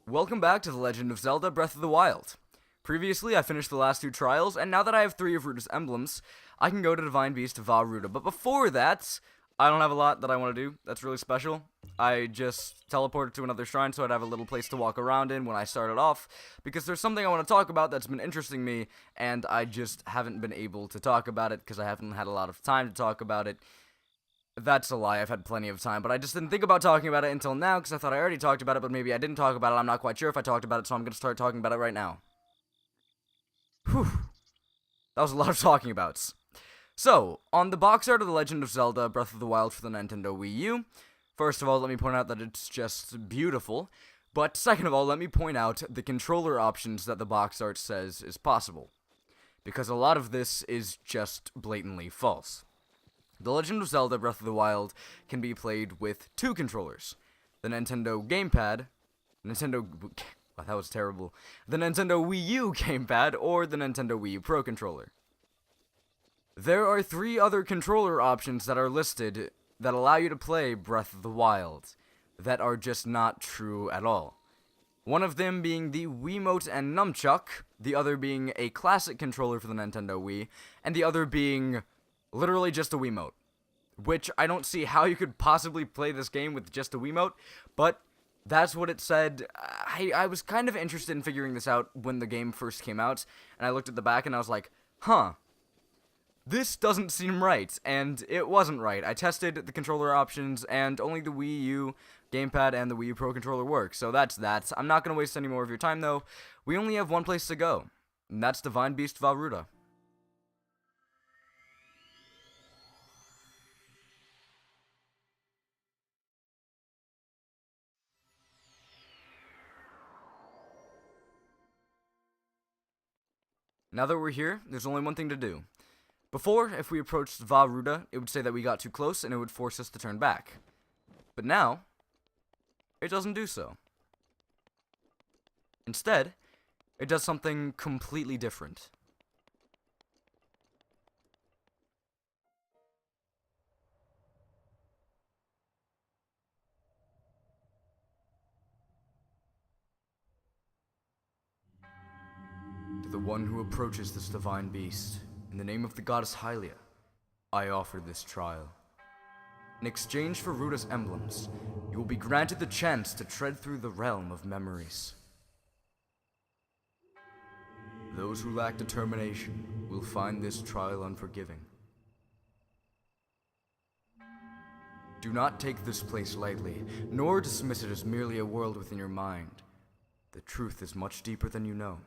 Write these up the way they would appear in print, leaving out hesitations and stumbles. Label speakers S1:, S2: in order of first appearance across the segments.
S1: Welcome back to The Legend of Zelda Breath of the Wild. Previously, I finished the last 2 trials, and now that I have 3 of Ruta's emblems, I can go to Divine Beast to Vah Ruta. But before that, I don't have a lot that I want to do that's really special. I just teleported to another shrine so I'd have a little place to walk around in when I started off, because there's something I want to talk about that's been interesting me, and I just haven't been able to talk about it because I haven't had a lot of time to talk about it. That's a lie, I've had plenty of time, but I just didn't think about talking about it until now because I thought I already talked about it, but maybe I didn't talk about it. I'm not quite sure if I talked about it, so I'm going to start talking about it right now. Whew. That was a lot of talking abouts. So, on the box art of The Legend of Zelda Breath of the Wild for the Nintendo Wii U, first of all, let me point out that it's just beautiful, but second of all, let me point out the controller options that the box art says is possible, because a lot of this is just blatantly false. The Legend of Zelda Breath of the Wild can be played with 2 controllers. The Nintendo Gamepad, wow, that was terrible. The Nintendo Wii U Gamepad, or the Nintendo Wii U Pro Controller. There are 3 other controller options that are listed that allow you to play Breath of the Wild that are just not true at all. One of them being the Wiimote and Nunchuck, the other being a classic controller for the Nintendo Wii, and the other being literally just a Wiimote, which I don't see how you could possibly play this game with just a Wiimote, but that's what it said. I was kind of interested in figuring this out when the game first came out, and I looked at the back and I was like, huh, this doesn't seem right, and it wasn't right. I tested the controller options, and only the Wii U Gamepad and the Wii U Pro Controller work, so that's that. I'm not going to waste any more of your time, though. We only have one place to go, and that's Divine Beast Vah Ruta. Now that we're here, there's only one thing to do. Before, if we approached Vah Ruta, it would say that we got too close and it would force us to turn back. But now, it doesn't do so. Instead, it does something completely different. To the one who approaches this divine beast, in the name of the goddess Hylia, I offer this trial. In exchange for Ruta's emblems, you will be granted the chance to tread through the realm of memories. Those who lack determination will find this trial unforgiving. Do not take this place lightly, nor dismiss it as merely a world within your mind. The truth is much deeper than you know.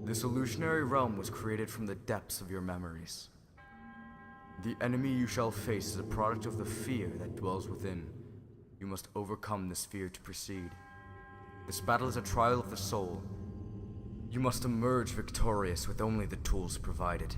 S1: This illusionary realm was created from the depths of your memories. The enemy you shall face is a product of the fear that dwells within. You must overcome this fear to proceed. This battle is a trial of the soul. You must emerge victorious with only the tools provided.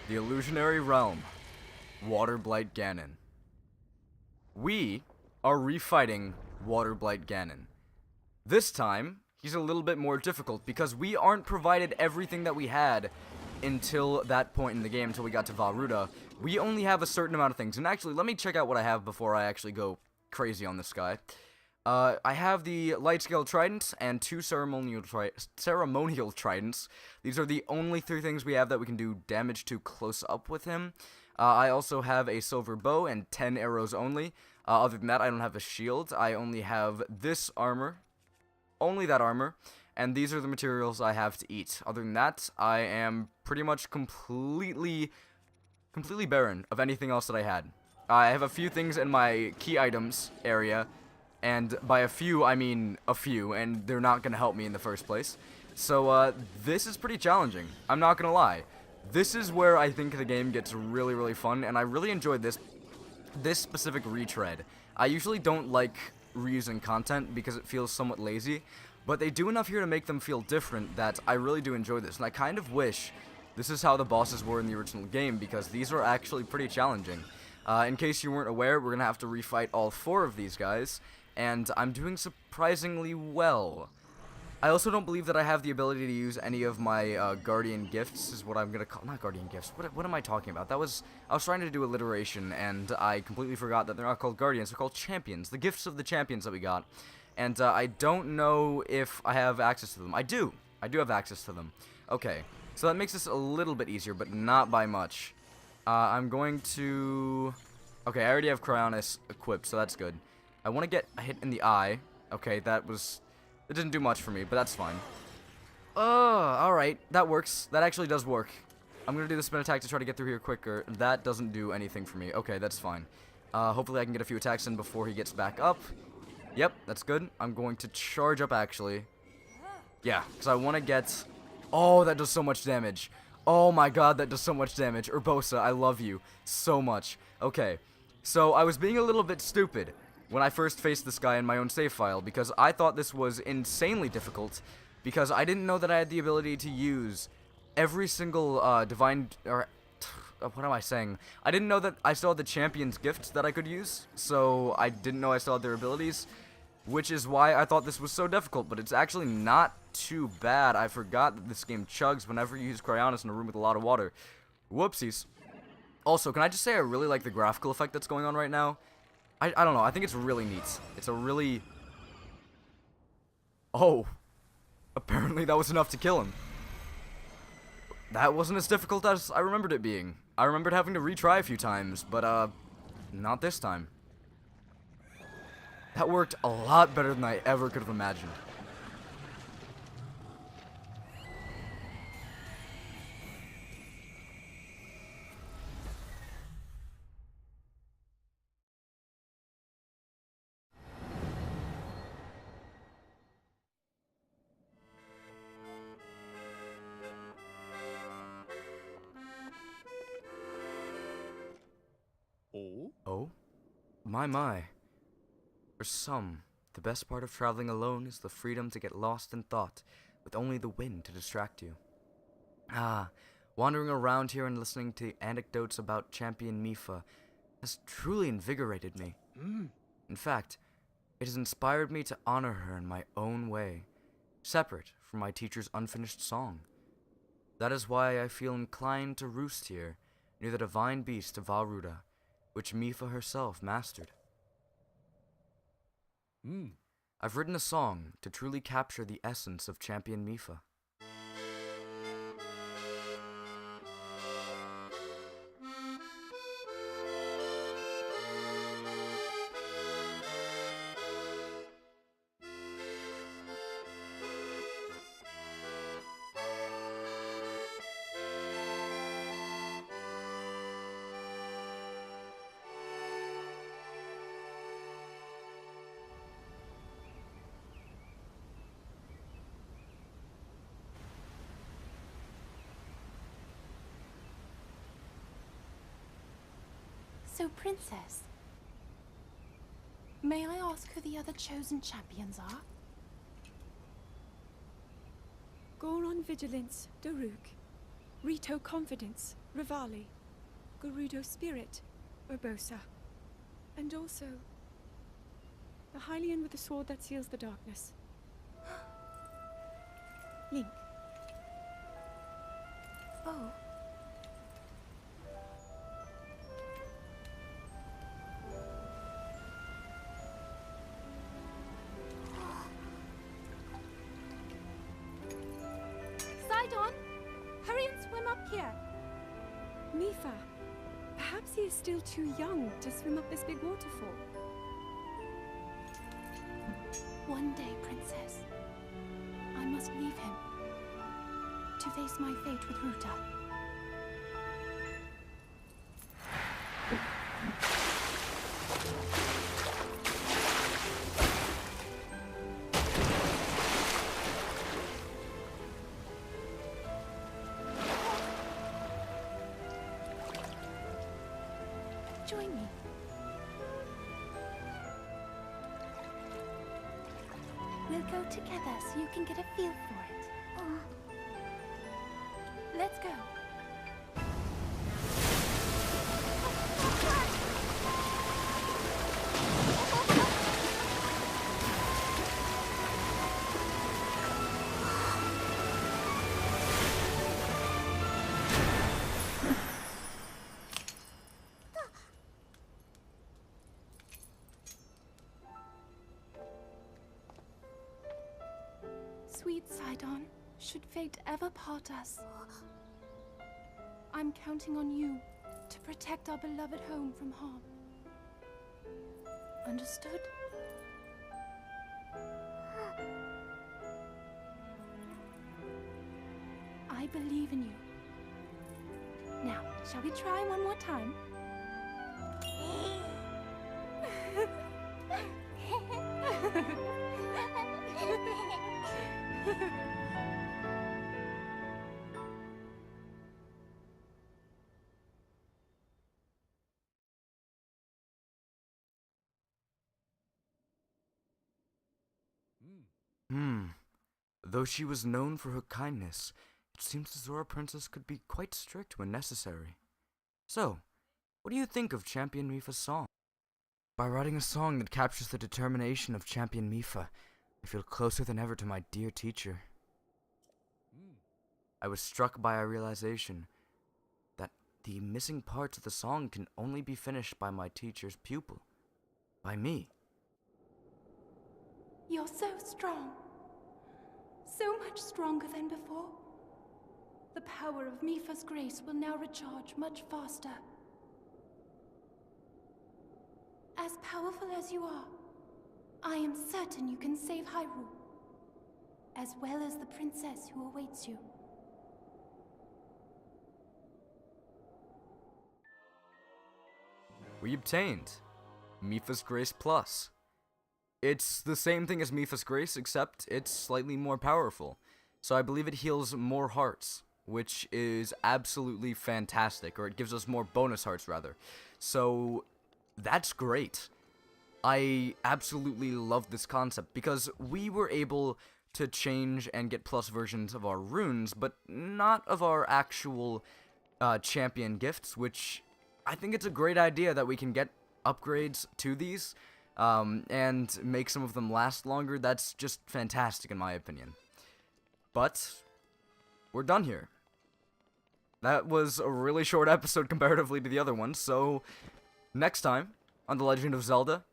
S1: The illusionary realm, Waterblight Ganon. We are refighting Waterblight Ganon. This time, he's a little bit more difficult because we aren't provided everything that we had until that point in the game, until we got to Vah Ruta. We only have a certain amount of things. And actually, let me check out what I have before I actually go crazy on this guy. I have the light scale trident and two ceremonial tridents. These are the only three things we have that we can do damage to close up with him. I also have a silver bow and 10 arrows only. Other than that, I don't have a shield. I only have this armor. Only that armor. And these are the materials I have to eat. Other than that, I am pretty much completely barren of anything else that I had. I have a few things in my key items area. And by a few, I mean a few, and they're not going to help me in the first place. So, this is pretty challenging. I'm not going to lie. This is where I think the game gets really, really fun, and I really enjoyed this specific retread. I usually don't like reusing content because it feels somewhat lazy, but they do enough here to make them feel different that I really do enjoy this, and I kind of wish this is how the bosses were in the original game, because these are actually pretty challenging. In case you weren't aware, we're going to have to refight all 4 of these guys, and I'm doing surprisingly well. I also don't believe that I have the ability to use any of my guardian gifts, is what I'm gonna call, not guardian gifts, what am I talking about? I was trying to do alliteration, and I completely forgot that they're not called guardians, they're called champions, the gifts of the champions that we got. And I don't know if I have access to them. I do have access to them. Okay, so that makes this a little bit easier, but not by much. I'm going to... Okay, I already have Cryonis equipped, so that's good. I want to get a hit in the eye. Okay, it didn't do much for me, but that's fine. Alright, that works. That actually does work. I'm gonna do the spin attack to try to get through here quicker. That doesn't do anything for me. Okay, that's fine. Hopefully I can get a few attacks in before he gets back up. Yep, that's good. I'm going to charge up, actually. Yeah, because I want to get... Oh, that does so much damage. Oh my god, that does so much damage. Urbosa, I love you so much. Okay, so I was being a little bit stupid when I first faced this guy in my own save file, because I thought this was insanely difficult, because I didn't know that I had the ability to use every single divine... or what am I saying? I didn't know that I still had the champion's gift that I could use, so I didn't know I still had their abilities, which is why I thought this was so difficult, but it's actually not too bad. I forgot that this game chugs whenever you use Cryonis in a room with a lot of water. Whoopsies. Also, can I just say I really like the graphical effect that's going on right now? I don't know, I think it's really neat. It's a really... Oh. Apparently that was enough to kill him. That wasn't as difficult as I remembered it being. I remembered having to retry a few times, but, not this time. That worked a lot better than I ever could have imagined. Oh? My. For some, the best part of traveling alone is the freedom to get lost in thought, with only the wind to distract you. Wandering around here and listening to anecdotes about Champion Mipha has truly invigorated me. In fact, it has inspired me to honor her in my own way, separate from my teacher's unfinished song. That is why I feel inclined to roost here, near the divine beast of Varuda, which Mipha herself mastered. I've written a song to truly capture the essence of Champion Mipha.
S2: So, Princess, may I ask who the other chosen champions are?
S3: Goron Vigilance, Daruk. Rito Confidence, Rivali. Gerudo Spirit, Urbosa. And also, the Hylian with the sword that seals the darkness. Link.
S2: Oh.
S3: Mifa. Perhaps he is still too young to swim up this big waterfall.
S2: One day, Princess, I must leave him to face my fate with Ruta. Join me. We'll go together so you can get a feel for it. Let's go. Sweet Sidon, should fate ever part us, I'm counting on you to protect our beloved home from harm. Understood? I believe in you. Now, shall we try one more time?
S1: Though she was known for her kindness, it seems the Zora Princess could be quite strict when necessary. So, what do you think of Champion Mifa's song? By writing a song that captures the determination of Champion Mifa, I feel closer than ever to my dear teacher. I was struck by a realization that the missing parts of the song can only be finished by my teacher's pupil, by me.
S2: You're so strong. So much stronger than before. The power of Mifa's grace will now recharge much faster. As powerful as you are, I am certain you can save Hyrule, as well as the princess who awaits you.
S1: We obtained Mifa's Grace Plus. It's the same thing as Mifa's Grace, except it's slightly more powerful. So I believe it heals more hearts, which is absolutely fantastic, or it gives us more bonus hearts, rather. So that's great. I absolutely love this concept, because we were able to change and get plus versions of our runes, but not of our actual champion gifts, which I think it's a great idea that we can get upgrades to these, and make some of them last longer. That's just fantastic in my opinion. But we're done here. That was a really short episode comparatively to the other ones, so next time on The Legend of Zelda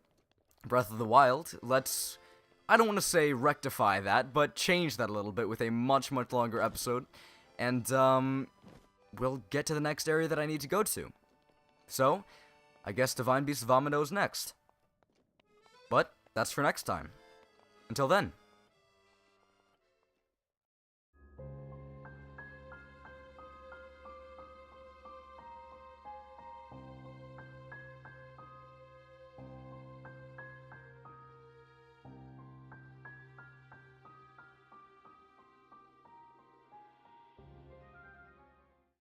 S1: Breath of the Wild, let's, I don't want to say rectify that, but change that a little bit with a much, much longer episode, and we'll get to the next area that I need to go to. So, I guess Divine Beast Vomito is next. But that's for next time. Until then.